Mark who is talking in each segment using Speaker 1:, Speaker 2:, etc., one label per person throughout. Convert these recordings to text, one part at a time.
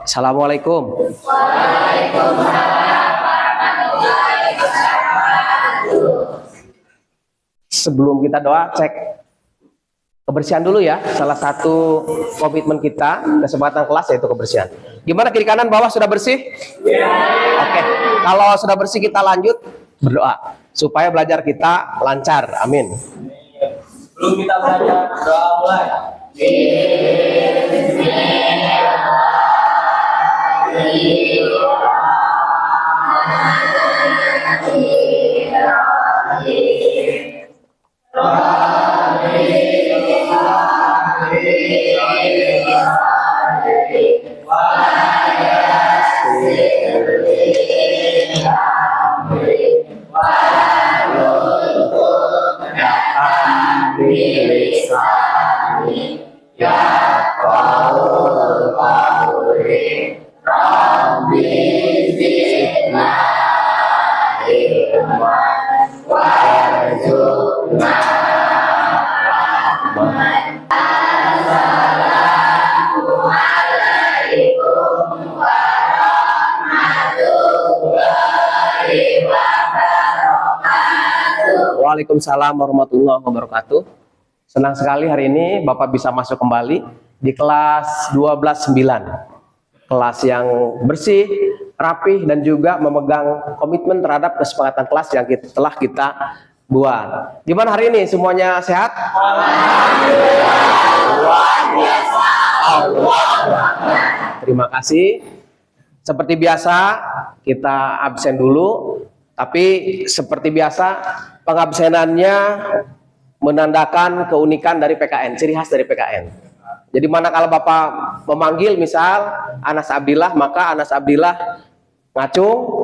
Speaker 1: Assalamualaikum. Sebelum kita doa, cek kebersihan dulu ya. Salah satu komitmen kita kesempatan kelas yaitu kebersihan. Gimana kiri kanan bawah sudah bersih? Oke. Kalau sudah bersih kita lanjut berdoa supaya belajar kita lancar. Amin.
Speaker 2: Sebelum kita belajar, doa mulai.
Speaker 1: Waalaikumsalam warahmatullahi wabarakatuh. Senang sekali hari ini Bapak bisa masuk kembali di kelas 12-9. Kelas yang bersih, rapih, dan juga memegang komitmen terhadap kesepakatan kelas yang telah kita buat. Gimana hari ini? Semuanya sehat? Terima kasih. Seperti biasa, kita absen dulu. Tapi seperti biasa, pengabsenannya menandakan keunikan dari PKN, ciri khas dari PKN. Jadi manakala Bapak memanggil misal Anas Abdillah, maka Anas Abdillah ngacung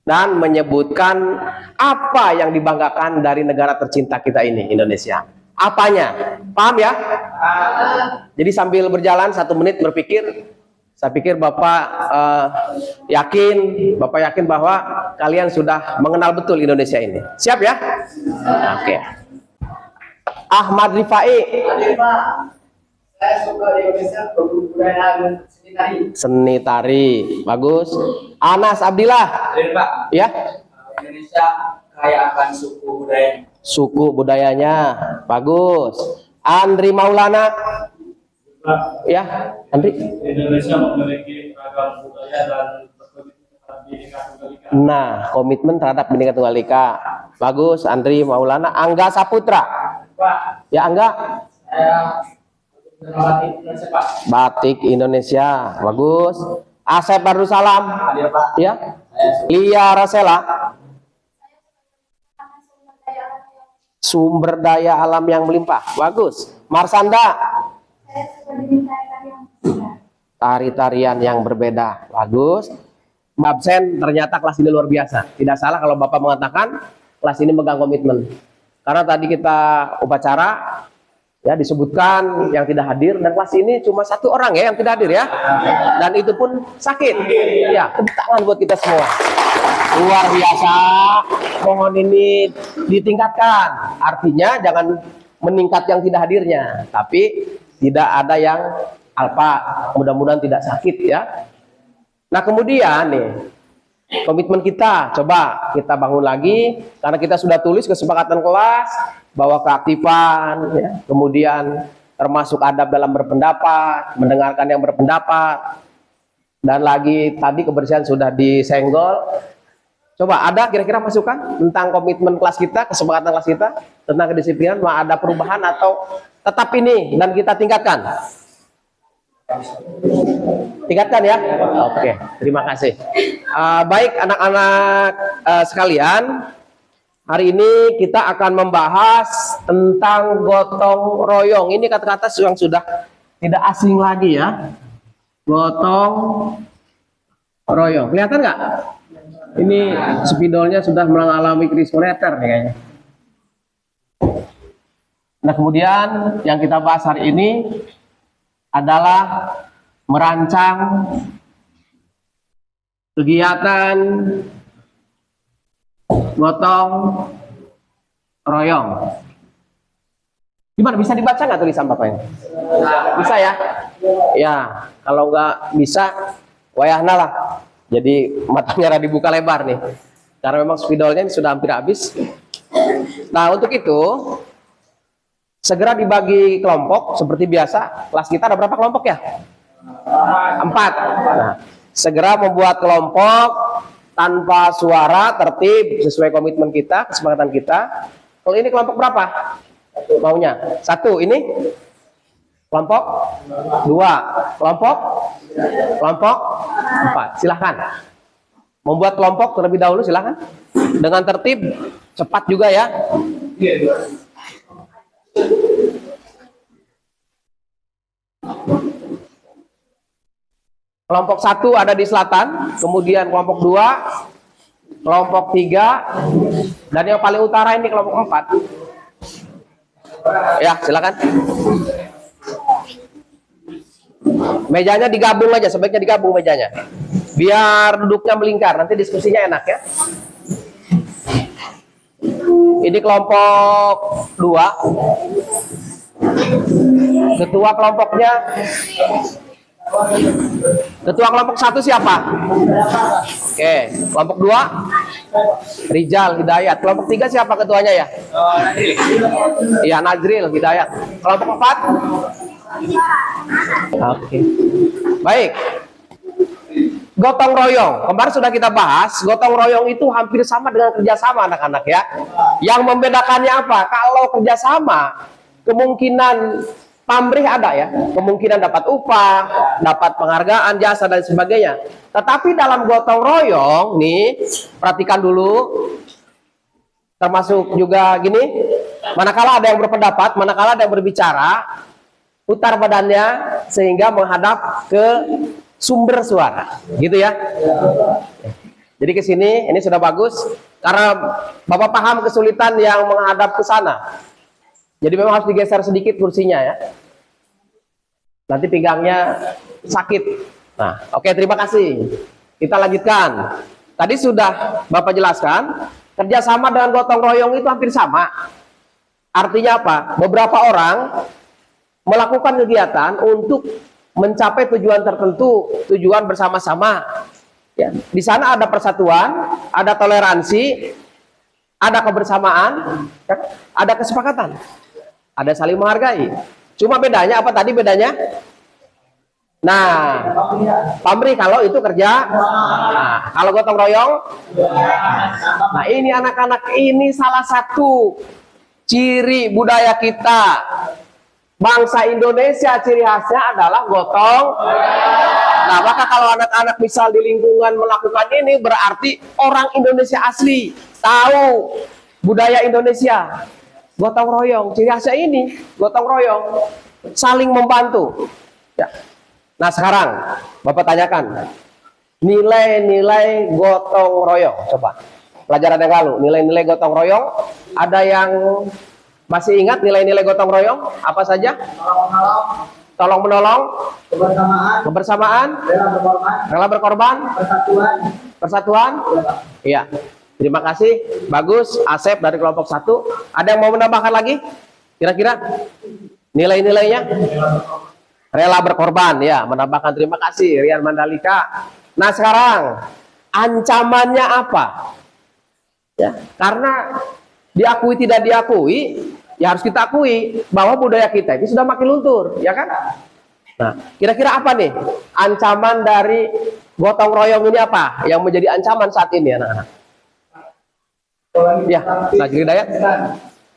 Speaker 1: dan menyebutkan apa yang dibanggakan dari negara tercinta kita ini, Indonesia. Apanya? Paham ya? Jadi sambil berjalan 1 menit berpikir, saya pikir Bapak yakin bahwa kalian sudah mengenal betul Indonesia ini. Siap ya? Oke. Ahmad Rifai.
Speaker 2: Saya suka di Indonesia kebudayaan seni tari.
Speaker 1: Seni tari, bagus. Anas Abdillah.
Speaker 2: Pak.
Speaker 1: Ya.
Speaker 2: Indonesia kaya akan suku budaya.
Speaker 1: Suku budayanya, bagus. Andri Maulana. Ya, Andri.
Speaker 3: Indonesia memiliki ragam budaya dan berkomitmen terhadap Bhinneka Tunggal Ika.
Speaker 1: Nah, komitmen terhadap Bhinneka Tunggal Ika. Bagus, Andri Maulana. Angga Saputra.
Speaker 2: Pak,
Speaker 1: Ya, Angga.
Speaker 2: saya batik Indonesia, Pak.
Speaker 1: Batik Indonesia, bagus. Asep Darussalam.
Speaker 2: Hadir, Pak.
Speaker 1: Ya. Lia Rasela. Sumber daya alam yang melimpah, bagus. Marsanda. Tari-tarian yang berbeda, bagus. Absen, ternyata kelas ini luar biasa. Tidak salah kalau Bapak mengatakan kelas ini megang komitmen. Karena tadi kita upacara, ya disebutkan yang tidak hadir, dan kelas ini cuma 1 orang ya yang tidak hadir ya. Dan itu pun sakit. Ya, tepuk tangan buat kita semua. Luar biasa. Mohon ini ditingkatkan. Artinya jangan meningkat yang tidak hadirnya, tapi tidak ada yang alfa. Mudah-mudahan tidak sakit ya. Nah kemudian nih, komitmen kita coba kita bangun lagi, karena kita sudah tulis kesepakatan kelas bahwa keaktifan ya, kemudian termasuk adab dalam berpendapat, mendengarkan yang berpendapat, dan lagi tadi kebersihan sudah disenggol. Coba ada kira-kira masukan tentang komitmen kelas kita, kesepakatan kelas kita tentang kedisiplinan, mau ada perubahan atau tetap ini dan kita tingkatkan? Tingkatkan ya. Oke, terima kasih. Baik anak-anak sekalian, hari ini kita akan membahas tentang gotong royong. Ini kata-kata yang sudah tidak asing lagi ya. Gotong royong. Kelihatan nggak? Ini spidolnya sudah mengalami krisis moneter nih kayaknya. Nah kemudian yang kita bahas hari ini adalah merancang kegiatan gotong royong. Gimana, bisa dibaca nggak tulisan Bapak ini? Bisa ya? Ya, kalau nggak bisa, wayahna lah. Jadi matanya rada dibuka lebar nih. Karena memang spidolnya ini sudah hampir habis. Nah, untuk itu, segera dibagi kelompok seperti biasa. Kelas kita ada berapa kelompok ya? 4. Nah, segera membuat kelompok tanpa suara, tertib, sesuai komitmen kita, kesepakatan kita. Kalau ini kelompok berapa? Maunya 1, ini kelompok 2, kelompok 4. Silahkan membuat kelompok terlebih dahulu, silahkan dengan tertib, cepat juga ya. Kelompok 1 ada di selatan, kemudian kelompok 2, kelompok 3, dan yang paling utara ini kelompok 4. Ya, silakan. Mejanya digabung aja, sebaiknya digabung mejanya. Biar duduknya melingkar, nanti diskusinya enak ya. Ini kelompok 2. Ketua kelompoknya, ketua kelompok 1 siapa? Oke, kelompok 2 Rijal Hidayat. Kelompok 3 siapa ketuanya ya? Iya, Nazril Hidayat. Kelompok 4? Oke. Baik. Gotong royong. Kemarin sudah kita bahas, gotong royong itu hampir sama dengan kerjasama anak-anak ya. Yang membedakannya apa? Kalau kerjasama, kemungkinan pamrih ada ya, kemungkinan dapat upah, dapat penghargaan, jasa dan sebagainya. Tetapi dalam gotong royong nih, perhatikan dulu, termasuk juga gini, manakala ada yang berpendapat, manakala ada yang berbicara, putar badannya sehingga menghadap ke sumber suara, gitu ya. Jadi ke sini, ini sudah bagus, karena Bapak paham kesulitan yang menghadap ke sana. Jadi memang harus digeser sedikit kursinya ya. Nanti pinggangnya sakit. Nah, oke, terima kasih. Kita lanjutkan. Tadi sudah Bapak jelaskan, kerjasama dengan gotong royong itu hampir sama. Artinya apa? Beberapa orang melakukan kegiatan untuk mencapai tujuan tertentu, tujuan bersama-sama. Ya, di sana ada persatuan, ada toleransi, ada kebersamaan, ada kesepakatan. Ada saling menghargai. Cuma bedanya apa tadi bedanya? Nah, pamrih kalau itu kerja. Nah, kalau gotong royong. Nah, ini anak-anak, ini salah satu ciri budaya kita. Bangsa Indonesia ciri khasnya adalah gotong. Nah, maka kalau anak-anak misal di lingkungan melakukan ini berarti orang Indonesia asli, tahu budaya Indonesia. Gotong royong, ciri khasnya ini, gotong royong, saling membantu. Ya. Nah sekarang, Bapak tanyakan, nilai-nilai gotong royong, coba. Pelajaran yang lalu, nilai-nilai gotong royong, ada yang masih ingat nilai-nilai gotong royong? Apa saja? Tolong menolong, kebersamaan, rela berkorban, persatuan. Iya. Terima kasih, bagus. Asep dari kelompok 1. Ada yang mau menambahkan lagi? Kira-kira nilai-nilainya? Rela berkorban, ya. Menambahkan, terima kasih, Rian Mandalika. Nah sekarang, ancamannya apa? Ya, karena diakui tidak diakui, ya harus kita akui bahwa budaya kita ini sudah makin luntur, ya kan? Nah, kira-kira apa nih ancaman dari gotong royong ini apa? Yang menjadi ancaman saat ini, anak-anak? Ya, Najri Dayat.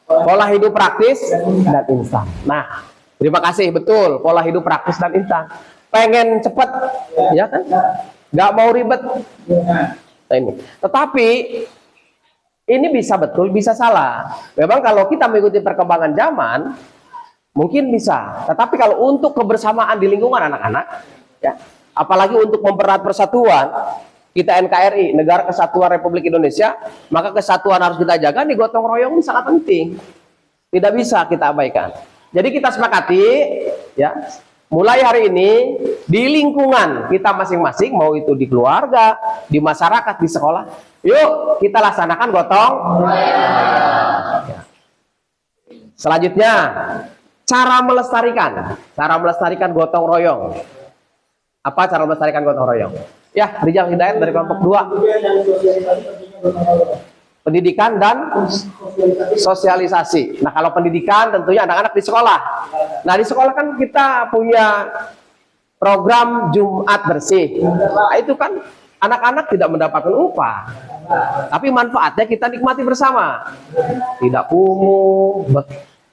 Speaker 1: Pola hidup praktis dan instan. Nah, terima kasih, betul. Pola hidup praktis dan instan. Pengen cepet, ya kan? Gak mau ribet. Nah, ini. Tetapi ini bisa betul, bisa salah. Memang kalau kita mengikuti perkembangan zaman, mungkin bisa. Tetapi kalau untuk kebersamaan di lingkungan anak-anak, ya, apalagi untuk mempererat persatuan, kita NKRI, Negara Kesatuan Republik Indonesia, maka kesatuan harus kita jaga. Di gotong royong ini sangat penting, tidak bisa kita abaikan. Jadi kita sepakati, ya, mulai hari ini di lingkungan kita masing-masing, mau itu di keluarga, di masyarakat, di sekolah, yuk kita laksanakan gotong royong. Selanjutnya, cara melestarikan gotong royong. Apa cara melestarikan gotong royong? Ya, Rijal Hidayat dari kelompok 2.
Speaker 2: Kemudian yang sosialisasi pentingnya gotong royong.
Speaker 1: Pendidikan dan sosialisasi. Nah, kalau pendidikan tentunya anak-anak di sekolah. Nah, di sekolah kan kita punya program Jumat bersih. Nah, itu kan anak-anak tidak mendapatkan upah. Tapi manfaatnya kita nikmati bersama. Tidak kumuh,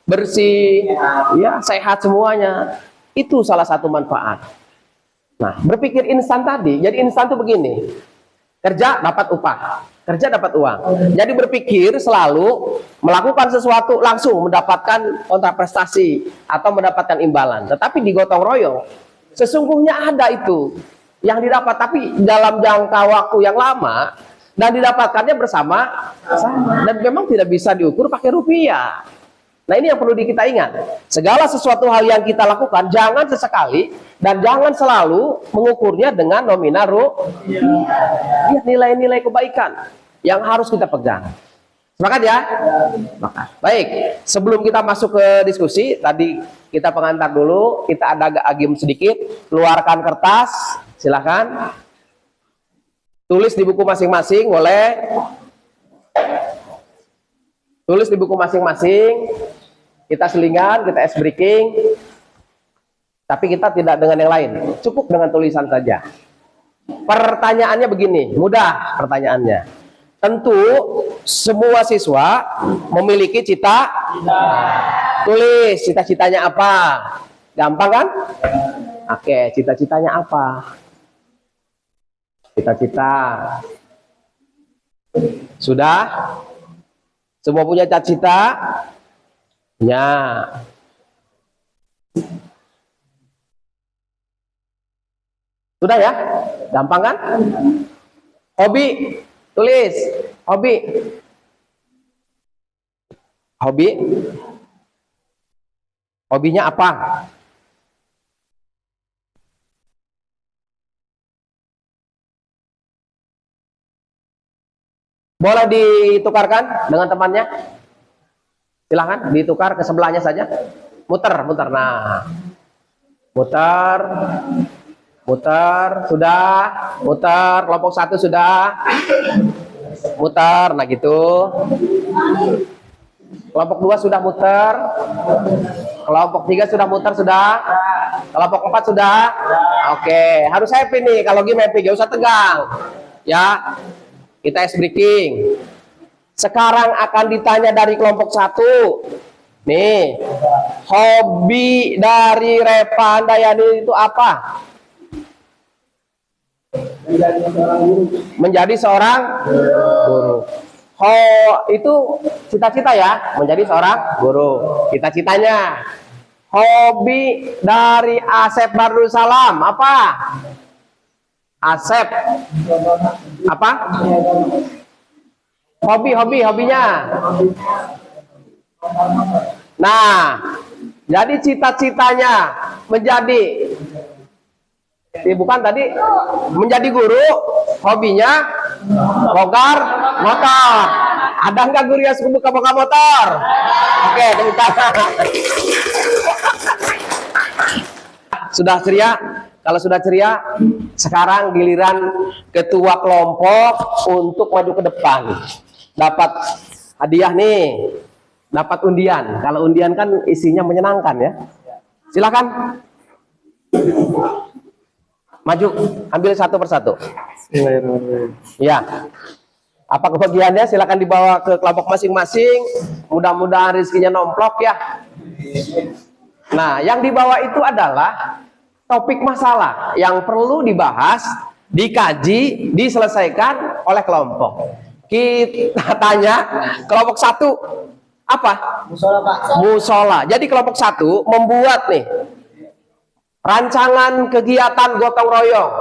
Speaker 1: bersih, ya, sehat semuanya. Itu salah satu manfaat. Nah, berpikir instan tadi, jadi instan tuh begini. Kerja dapat upah, kerja dapat uang. Jadi berpikir selalu melakukan sesuatu langsung mendapatkan kontraprestasi atau mendapatkan imbalan. Tetapi di gotong royong sesungguhnya ada itu yang didapat, tapi dalam jangka waktu yang lama dan didapatkannya bersama dan memang tidak bisa diukur pakai rupiah. Nah, ini yang perlu kita ingat. Segala sesuatu hal yang kita lakukan jangan sesekali dan jangan selalu mengukurnya dengan nominal rupiah. Lihat nilai-nilai kebaikan yang harus kita pegang. Sepakat ya? Sepakat. Baik, sebelum kita masuk ke diskusi, tadi kita pengantar dulu, kita ada agim sedikit, keluarkan kertas, silakan. Tulis di buku masing-masing, boleh. Tulis di buku masing-masing. Kita selingan, kita ice breaking. Tapi kita tidak dengan yang lain. Cukup dengan tulisan saja. Pertanyaannya begini, mudah pertanyaannya. Tentu semua siswa memiliki cita-cita. Tulis cita-citanya apa? Gampang kan? Oke, cita-citanya apa? Cita-cita. Sudah? Semua punya cita-cita? Ya. Sudah ya? Gampang kan? Hobi. Tulis. Hobi. Hobi. Hobinya apa? Boleh ditukarkan dengan temannya? Silahkan ditukar ke sebelahnya saja. Muter, muter. Nah, muter, muter, sudah, muter. Kelompok 1 sudah, muter. Nah gitu. Kelompok 2 sudah muter. Kelompok 3 sudah muter sudah. Kelompok 4 sudah. Oke, harus happy nih. Kalau game happy, gak usah tegang. Ya, kita ice breaking. Sekarang akan ditanya dari kelompok 1. Nih, hobi dari Repa Handayani itu apa? Menjadi seorang guru. Itu cita-cita ya, menjadi seorang guru. Cita-citanya. Hobi dari Asep Bardul Salam apa? Asep apa? Hobinya. Nah, jadi cita-citanya menjadi, bukan tadi menjadi guru, hobinya bongkar motor. Ada nggak guru yang suka bongkar motor? Oke, tepuk tangan. Sudah ceria? Kalau sudah ceria, sekarang giliran ketua kelompok untuk maju ke depan. Dapat hadiah nih, dapat undian. Kalau undian kan isinya menyenangkan ya. Silakan. Maju, ambil satu persatu. Ya. Apa kebagiannya? Silakan dibawa ke kelompok masing-masing. Mudah-mudahan rezekinya nomplok ya. Nah, yang dibawa itu adalah topik masalah yang perlu dibahas, dikaji, diselesaikan oleh kelompok. Kita tanya kelompok 1 apa?
Speaker 2: Musola, Pak.
Speaker 1: Musola. Jadi kelompok 1 membuat nih rancangan kegiatan gotong royong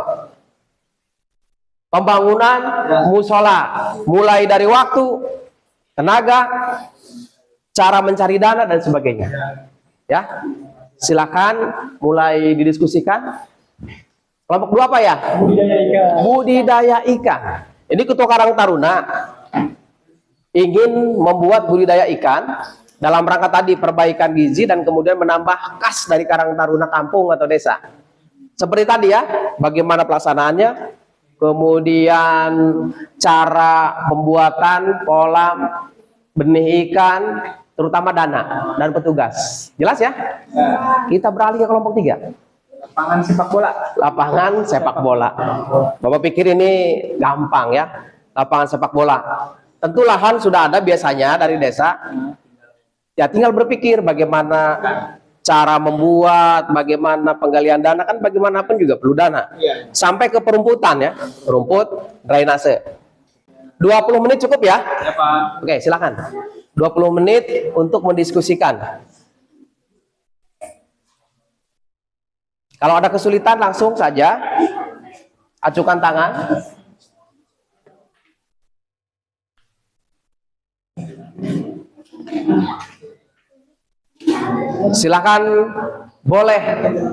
Speaker 1: pembangunan musola, mulai dari waktu, tenaga, cara mencari dana dan sebagainya. Ya, silakan mulai didiskusikan. Kelompok 2 apa ya?
Speaker 2: Budidaya ikan.
Speaker 1: Budidaya ikan. Ini Ketua Karang Taruna ingin membuat budidaya ikan dalam rangka tadi perbaikan gizi dan kemudian menambah kas dari Karang Taruna kampung atau desa. Seperti tadi ya, bagaimana pelaksanaannya, kemudian cara pembuatan kolam, benih ikan, terutama dana dan petugas. Jelas ya? Kita beralih ke kelompok 3.
Speaker 2: Lapangan sepak bola.
Speaker 1: Lapangan sepak bola. Bapak pikir ini gampang ya, lapangan sepak bola. Tentu lahan sudah ada biasanya dari desa. Ya tinggal berpikir bagaimana cara membuat, bagaimana penggalian dana, kan bagaimanapun juga perlu dana. Sampai ke perumputan ya, rumput, drainase. 20 menit cukup ya?
Speaker 2: Ya Pak.
Speaker 1: Oke, silakan. 20 menit untuk mendiskusikan. Kalau ada kesulitan langsung saja acukan tangan. Silakan boleh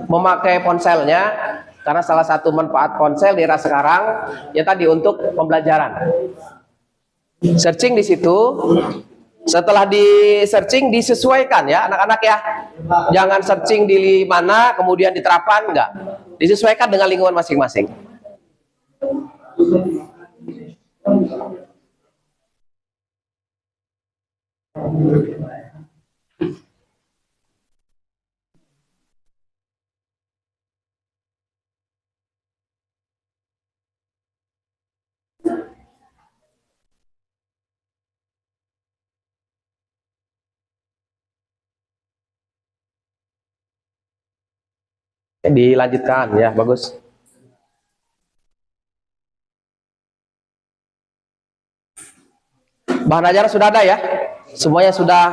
Speaker 1: memakai ponselnya, karena salah satu manfaat ponsel di era sekarang ya tadi untuk pembelajaran. Searching di situ, setelah di searching disesuaikan ya anak-anak ya. Jangan searching di mana kemudian diterapkan, enggak. Disesuaikan dengan lingkungan masing-masing. Dilanjutkan ya, bagus. Bahan ajar sudah ada ya? Semuanya sudah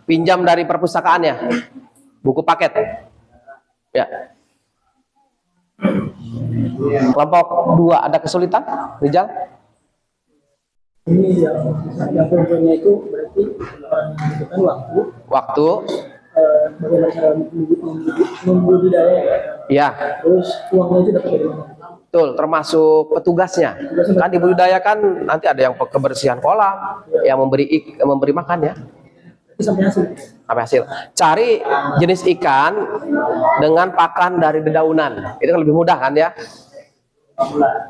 Speaker 1: pinjam dari perpustakaan ya? Buku paket. Ya. Kelompok 2 ada kesulitan, Rijal?
Speaker 2: Ini yang contohnya itu berarti membutuhkan waktu.
Speaker 1: Waktu.
Speaker 2: Bagaimana cara membudidaya ya?
Speaker 1: Ya.
Speaker 2: Terus uangnya itu dapat dari mana?
Speaker 1: Betul, termasuk petugasnya. Kan dibudidayakan nanti ada yang kebersihan kolam, yang memberi makan ya.
Speaker 2: Itu sampai hasil.
Speaker 1: Sampai hasil. Cari jenis ikan dengan pakan dari dedaunan. Itu kan lebih mudah kan ya?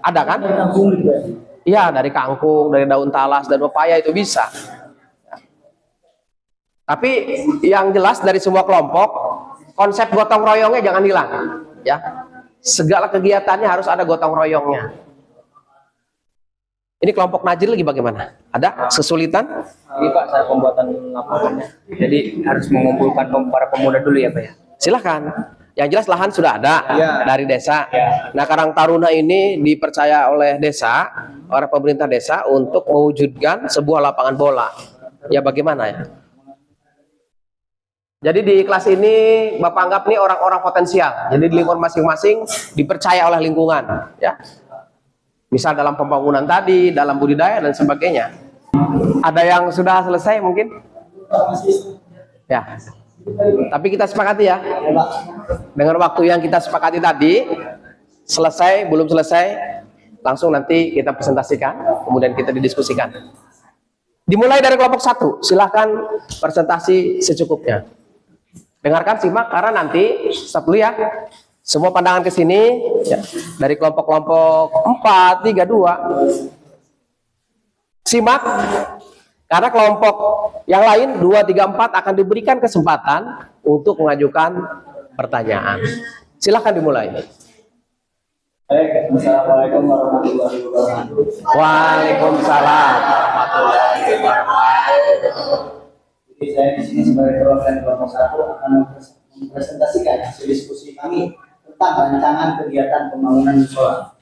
Speaker 1: Ada kan?
Speaker 2: Dari kampung gitu ya.
Speaker 1: Iya, dari kangkung, dari daun talas dan pepaya itu bisa. Tapi yang jelas dari semua kelompok, konsep gotong royongnya jangan hilang, ya. Segala kegiatannya harus ada gotong royongnya. Ini kelompok Najir lagi bagaimana? Ada kesulitan?
Speaker 4: Ini Pak, saya pembuatan laporannya. Jadi harus mengumpulkan para pemuda dulu ya Pak ya?
Speaker 1: Silahkan. Yang jelas lahan sudah ada dari desa. Nah, Karang Taruna ini dipercaya oleh desa, oleh pemerintah desa untuk mewujudkan sebuah lapangan bola. Ya bagaimana ya? Jadi di kelas ini Bapak anggap nih orang-orang potensial. Jadi di lingkungan masing-masing dipercaya oleh lingkungan, ya. Misal dalam pembangunan tadi, dalam budidaya dan sebagainya. Ada yang sudah selesai mungkin? Ya. Tapi kita sepakati ya. Dengan waktu yang kita sepakati tadi, selesai, belum selesai, langsung nanti kita presentasikan, kemudian kita didiskusikan. Dimulai dari kelompok 1, silahkan presentasi secukupnya. Dengarkan, simak, karena nanti stop dulu ya. Semua pandangan ke sini ya. Dari kelompok-kelompok 4, 3, 2. Simak, karena kelompok yang lain 2, 3, 4 akan diberikan kesempatan untuk mengajukan pertanyaan. Silahkan dimulai.
Speaker 2: Assalamualaikum warahmatullahi wabarakatuh.
Speaker 1: Waalaikumsalam warahmatullahi wabarakatuh.
Speaker 2: Jadi saya di sini sebagai perwakilan kelompok 1 akan mempresentasikan hasil diskusi kami tentang rancangan kegiatan pembangunan musola.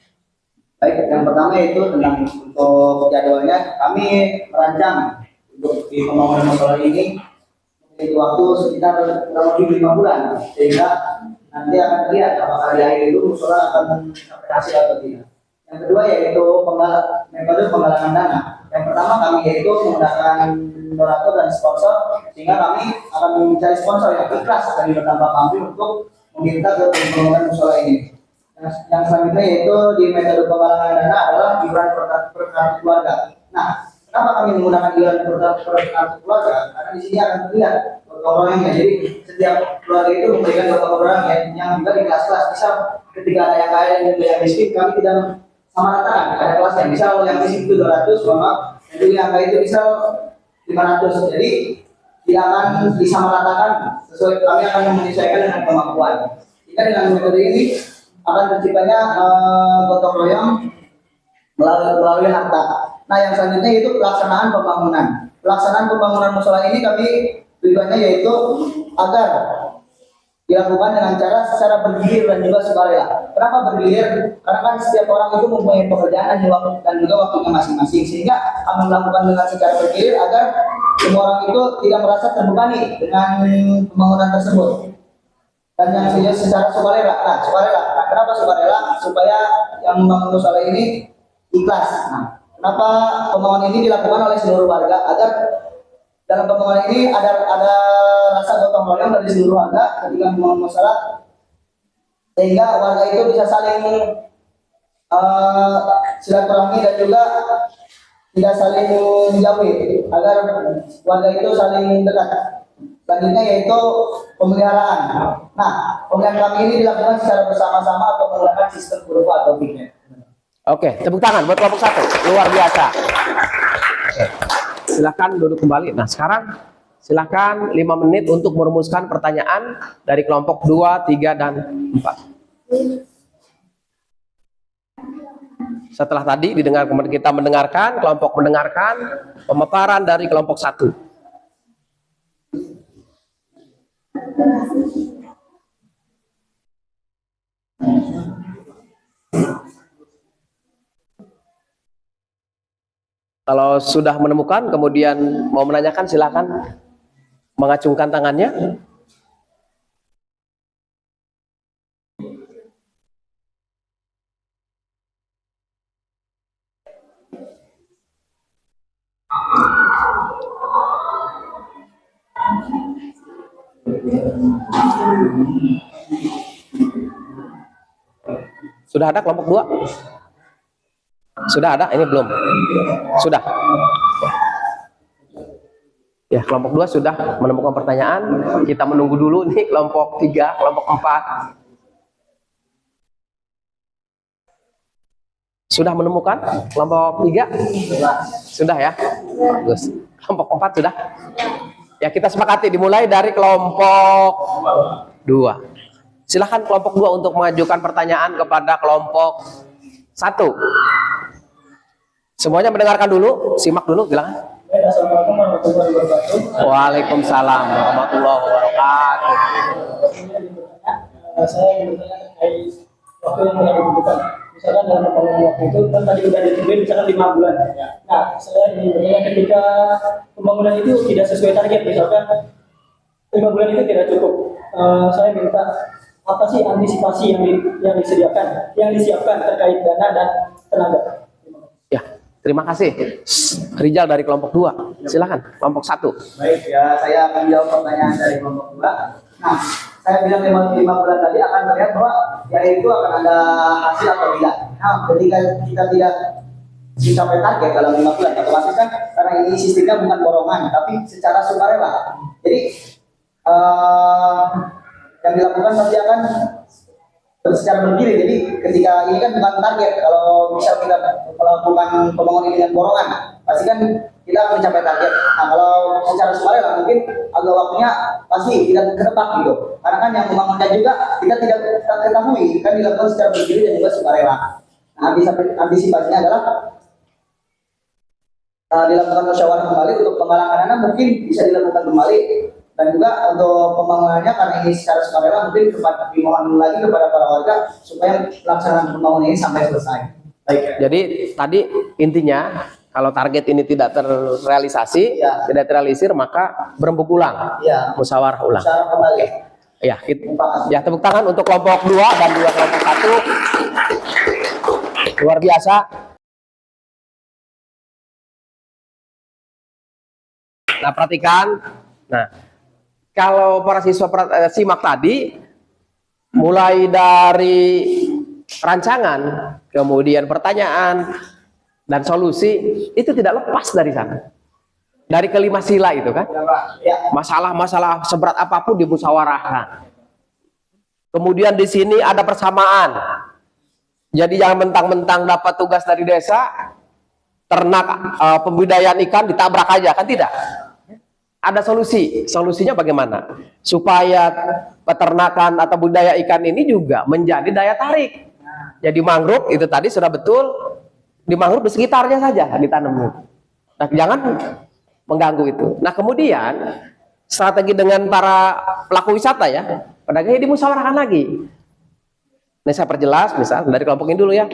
Speaker 2: Baik, yang pertama itu tentang untuk jadwalnya, kami merancang untuk di pembangunan musola ini memiliki waktu sekitar kurang lebih 5 bulan, sehingga nanti akan lihat apakah di akhir itu musola akan mencapai hasil atau tidak. Yang kedua yaitu metode penggalangan dana. Yang pertama kami yaitu menggunakan donatur dan sponsor, sehingga kami akan mencari sponsor yang ikhlas dari bertambah kami untuk meminta ke pembangunan musola ini. Yang selanjutnya yaitu di metode penggalangan dana adalah iuran per kartu keluarga. Nah, Kenapa kami menggunakan iuran kartu keluarga? Karena di sini akan terlihat gotong royongnya. Jadi setiap keluarga itu memberikan gotong royong yang juga di kelas-kelas. Misal ketika ada yang kaya dan yang miskin, kami tidak sama ratakan. Ada kelas yang misal yang miskin itu 200, maaf, dan yang kaya itu misal 500. Jadi tidak akan disamaratakan sesuai, kami akan menyesuaikan dengan kemampuan. Jika dengan metode ini akan terciptanya gotong royong melalui harta. Nah, yang selanjutnya itu pelaksanaan pembangunan. Pelaksanaan pembangunan musola ini kami tujuannya yaitu agar dilakukan dengan cara secara bergilir dan juga sukarela. Kenapa bergilir? Karena kan setiap orang itu mempunyai pekerjaan dan juga waktunya masing-masing, sehingga kami melakukan dengan secara bergilir agar semua orang itu tidak merasa terbebani dengan pembangunan tersebut. Dan yang secara sukarela. Nah, sukarela. Nah, kenapa sukarela? Supaya yang membangun musola ini ikhlas. Nah, kenapa pembangunan ini dilakukan oleh seluruh warga agar dalam pembangunan ini ada rasa gotong royong dari seluruh warga ketika membangun musola, sehingga warga itu bisa saling silaturahmi dan juga tidak saling menjauhi, agar warga itu saling dekat. Selanjutnya yaitu pemeliharaan. Nah, pemeliharaan kami ini dilakukan secara bersama-sama atau menggunakan sistem kurva atau big net.
Speaker 1: Oke, tepuk tangan buat kelompok 1. Luar biasa. Oke. Silakan duduk kembali. Nah, sekarang silakan 5 menit untuk merumuskan pertanyaan dari kelompok 2, 3, dan 4. Setelah tadi kita mendengarkan, kelompok mendengarkan pemaparan dari kelompok 1. Kalau sudah menemukan, kemudian mau menanyakan, silakan mengacungkan tangannya. Sudah ada kelompok 2? Sudah ada? Ini belum? Sudah. Ya, kelompok 2 sudah menemukan pertanyaan. Kita menunggu dulu nih kelompok 3, kelompok 4. Sudah menemukan kelompok 3? Sudah ya? Bagus. Kelompok 4 sudah? Ya, kita sepakati dimulai dari kelompok 2. Silahkan kelompok 2 untuk mengajukan pertanyaan kepada kelompok 1. Semuanya mendengarkan dulu, simak dulu, bilang.
Speaker 3: Assalamualaikum warahmatullahi wabarakatuh.
Speaker 1: Waalaikumsalam warahmatullahi wabarakatuh.
Speaker 3: Saya ingin bertanya terkait waktu yang telah ditentukan. Misalkan dalam pembangunan waktu itu kan tadi sudah ditentuin misalkan 5 bulan. Nah, saya ingin bertanya ketika pembangunan itu tidak sesuai target, misalkan 5 bulan itu tidak cukup. Saya minta apa sih antisipasi yang disiapkan terkait dana dan tenaga.
Speaker 1: Ya, terima kasih. Rizal dari kelompok 2. Silakan, kelompok 1.
Speaker 2: Baik, ya saya akan jawab pertanyaan dari kelompok 2. Nah, saya bilang 5 bulan tadi akan terlihat bahwa ya itu akan ada hasil atau tidak. Nah, ketika kita tidak mencapai target dalam 5 bulan, otomatis kan karena ini sistemnya bukan borongan, tapi secara sukarela. Jadi yang dilakukan pasti akan secara bergilir. Jadi ketika ini kan bukan target, kalau misal kita melakukan pembangunan ini dengan borongan, pasti kan kita akan mencapai target. Nah, kalau secara sukarela mungkin agak waktunya pasti tidak ketebak gitu. Karena kan yang membangunnya juga kita tidak ketahui, kan dilakukan secara bergilir dan juga sukarela. Nah, antisipasinya adalah dilakukan musyawarah kembali untuk penggalangan dana, mungkin bisa dilakukan kembali. Dan juga untuk pembangunannya karena ini secara sukarela mungkin dimohon lagi kepada para warga supaya pelaksanaan pembangunan ini sampai selesai. Baik.
Speaker 1: Jadi tadi intinya kalau target ini tidak terrealisasi,
Speaker 2: ya,
Speaker 1: tidak terrealisir, maka berembuk ulang,
Speaker 2: ya,
Speaker 1: musyawarah ulang.
Speaker 2: musyawarah kembali.
Speaker 1: Ya, ya, tepuk tangan untuk kelompok 2 dan juga kelompok 1. Luar biasa. Nah, perhatikan. Nah, kalau para siswa simak tadi, mulai dari rancangan, kemudian pertanyaan, Dan solusi itu tidak lepas dari sana. Dari kelima sila itu kan.
Speaker 2: Ya.
Speaker 1: Masalah-masalah seberat apapun dimusyawarahkan. Kemudian di sini ada persamaan. Jadi jangan mentang-mentang dapat tugas dari desa, ternak pembudidayaan ikan ditabrak aja, kan tidak. Ada solusi. Solusinya bagaimana? Supaya peternakan atau budaya ikan ini juga menjadi daya tarik. Jadi mangrove itu tadi sudah betul, di mangrove di sekitarnya saja ditanam. Nah, jangan mengganggu itu. Nah, kemudian strategi dengan para pelaku wisata ya, pedagangnya dimusyawarahkan lagi. Ini saya perjelas, misal dari kelompok ini dulu ya.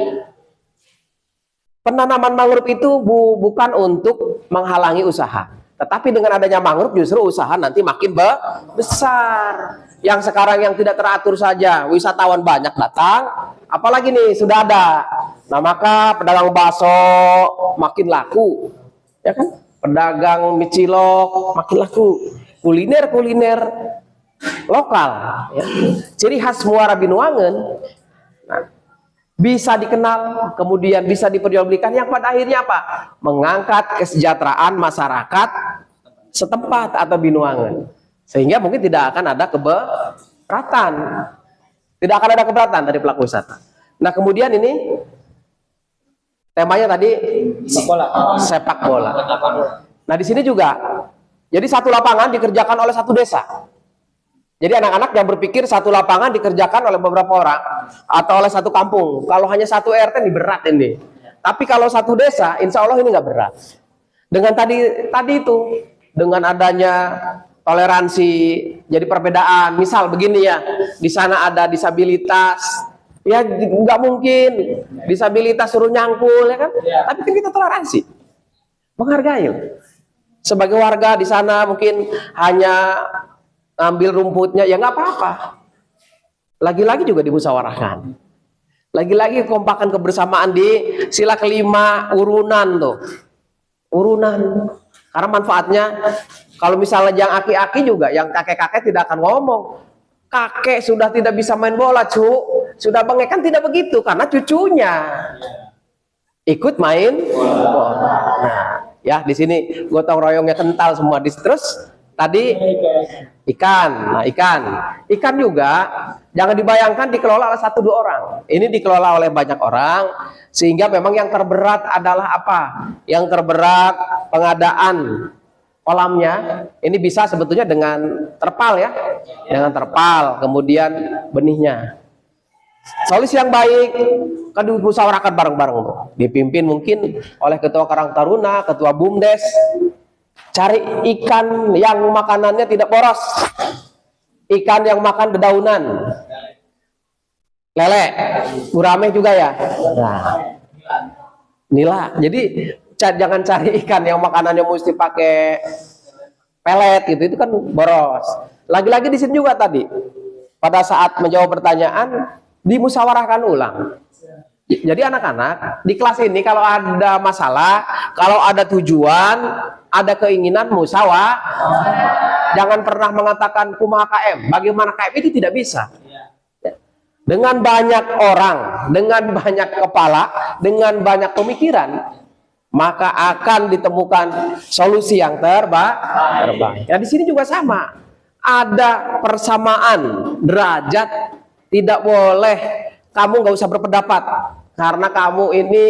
Speaker 1: Penanaman mangrove itu bukan untuk menghalangi usaha, tetapi dengan adanya mangrove justru usaha nanti makin besar. Yang sekarang yang tidak teratur saja, wisatawan banyak datang, apalagi nih sudah ada. Nah, maka pedagang bakso makin laku, ya kan? Pedagang mie cilok makin laku. Kuliner lokal, ya. Ciri khas Muara Binuangen. Nah, bisa dikenal, kemudian bisa diperjualbelikan, yang pada akhirnya apa? Mengangkat kesejahteraan masyarakat setempat atau Binuangen. Sehingga mungkin tidak akan ada keberatan. Tidak akan ada keberatan dari pelaku wisata. Nah, kemudian ini temanya tadi sepak bola. Nah, di sini juga jadi satu lapangan dikerjakan oleh satu desa. Jadi anak-anak yang berpikir satu lapangan dikerjakan oleh beberapa orang atau oleh satu kampung. Kalau hanya satu RT ini berat ini. Tapi kalau satu desa, insya Allah ini nggak berat. Dengan tadi itu, dengan adanya toleransi, jadi perbedaan. Misal begini ya, di sana ada disabilitas, ya nggak mungkin disabilitas suruh nyangkul, ya kan? Tapi kan kita toleransi, menghargai. Sebagai warga di sana mungkin hanya ambil rumputnya, ya nggak apa-apa. Lagi-lagi juga dimusyawarahkan. Lagi-lagi kompakan kebersamaan di sila kelima urunan tuh. Urunan. Karena manfaatnya kalau misalnya yang aki-aki juga, yang kakek-kakek tidak akan ngomong. Kakek sudah tidak bisa main bola, sudah bengek, kan tidak begitu karena cucunya ikut main bola. Nah, ya di sini gotong royongnya kental semua. Terus tadi ikan. Nah, ikan juga jangan dibayangkan dikelola oleh 1-2 orang. Ini dikelola oleh banyak orang, sehingga memang yang terberat adalah apa? Yang terberat pengadaan kolamnya. Ini bisa sebetulnya dengan terpal ya, dengan terpal, kemudian benihnya. Solusi yang baik kan dimusyawarahkan bareng-bareng tuh. Dipimpin mungkin oleh ketua Karang Taruna, ketua BUMDes. Cari ikan yang makanannya tidak boros, ikan yang makan dedaunan, lele, gurame juga ya. Nah, nila. Jadi jangan cari ikan yang makanannya mesti pakai pelet gitu, itu kan boros. Lagi-lagi di sini juga tadi, pada saat menjawab pertanyaan dimusyawarahkan ulang. Jadi anak-anak di kelas ini kalau ada masalah, kalau ada tujuan, ada keinginan musyawarah. Jangan pernah mengatakan kumaha KM, bagaimana KM, itu tidak bisa. Dengan banyak orang, dengan banyak kepala, dengan banyak pemikiran, maka akan ditemukan solusi yang terbaik. Nah, di sini juga sama. Ada persamaan derajat, tidak boleh kamu nggak usah berpendapat karena kamu ini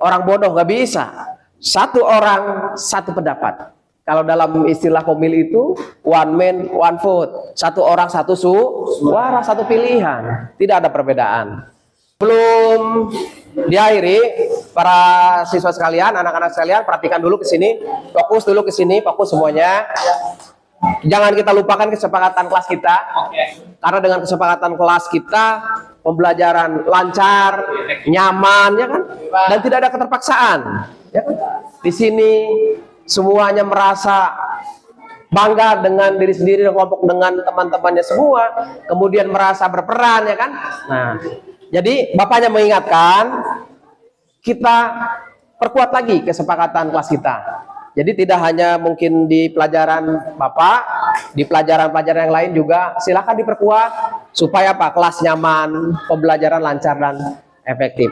Speaker 1: orang bodoh, nggak bisa. Satu orang satu pendapat. Kalau dalam istilah pemilih itu one man one vote, satu orang satu suara, satu pilihan, tidak ada perbedaan. Belum diakhiri, para siswa sekalian, anak-anak sekalian, perhatikan dulu ke sini, fokus dulu ke sini, fokus semuanya. Jangan kita lupakan kesepakatan kelas kita, karena dengan kesepakatan kelas kita pembelajaran lancar, nyaman, ya kan, dan tidak ada keterpaksaan. Ya kan? Di sini semuanya merasa bangga dengan diri sendiri dan kelompok dengan teman-temannya semua, kemudian merasa berperan, ya kan. Nah, jadi bapaknya mengingatkan kita perkuat lagi kesepakatan kelas kita. Jadi tidak hanya mungkin di pelajaran Bapak, di pelajaran-pelajaran yang lain juga silakan diperkuat supaya apa? Kelas nyaman, pembelajaran lancar dan efektif.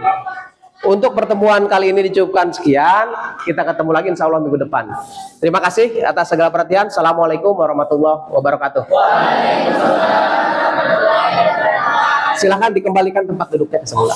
Speaker 1: Untuk pertemuan kali ini dicukupkan sekian. Kita ketemu lagi insya Allah minggu depan. Terima kasih atas segala perhatian. Assalamualaikum warahmatullahi wabarakatuh. Silahkan dikembalikan tempat duduknya ke semula.